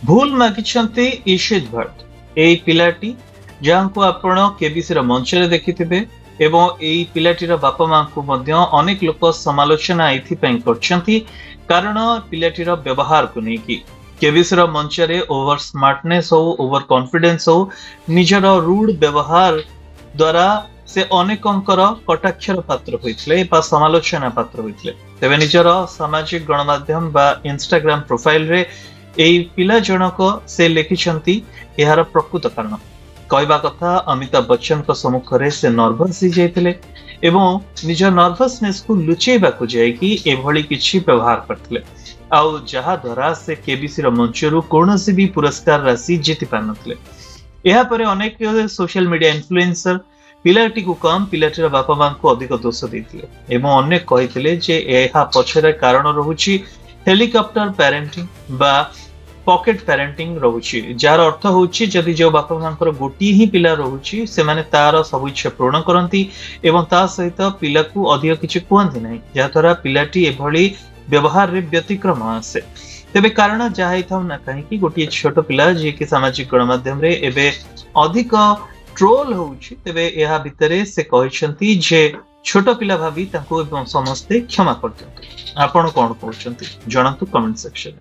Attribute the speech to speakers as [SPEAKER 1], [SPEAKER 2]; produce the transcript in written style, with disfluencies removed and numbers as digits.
[SPEAKER 1] भूल मागिछंती ईशित भट्ट एई पिलाटी जहांको आपण केबीसी मंच रे देखिथिबे एवं एई पिलाटीर बापा मां को मध्य अनेक लोक समालोचना एथिपई करछंती कारण पिलाटीर व्यवहार को नेकी केबीसी मंच रे ओवर स्मार्टनेस हो ओवर कॉन्फिडेंस हो निजर रूड व्यवहार द्वारा से अनेकंकर कटाक्षर पात्र होइतले बा समालोचना पात्र होइतले तबे निजर सामाजिक गणमाध्यम बा इंस्टाग्राम प्रोफाइल रे एई पिला जनक से लिखिछंती एहार प्रकृत कारण कहवा कथा अमिताभ बच्चन को सम्मुख रे से नर्वस ही जाइतले एवं निज नर्वसनेस को लुचेबा को जायकी एभली किछि व्यवहार करथिले आउ जहा द्वारा से केबीसी मंचरू कोनोसी भी पुरस्कार राशि जीति पानथले एहा परे अनेक सोशल मीडिया इन्फ्लुएंसर पिलाटी को कम पिलाटीर बापा मां को अधिक दोष देथिले एवं अनेक कहिथिले जे एहा पछरे कारण रहुछि हेलिकॉप्टर पेरेंटिंग बा पॉकेट पेरेंटिंग रहुछि जार अर्थ होछि जदि जो बापा मांकर गोटी ही पिला रहुछि से माने तार सब इच्छा पूर्ण करंती एवं ता सहित पिला को अधिक किछि कुहंती नै जा द्वारा पिलाटी एभली व्यवहार रे व्यतिक्रम आसे तेबे कारण जाहि थाउ ना कहि कि गोटी छोट पिला जे कि सामाजिक गणमाध्यम रे एबे अधिक ट्रोल होउछि तेबे एहा भितरे से कहिसंती जे छोट पिला भाबी ताको एवं समस्ते क्षमा करतंतु आपण कोन कहउछंती जणातु कमेंट सेक्शन।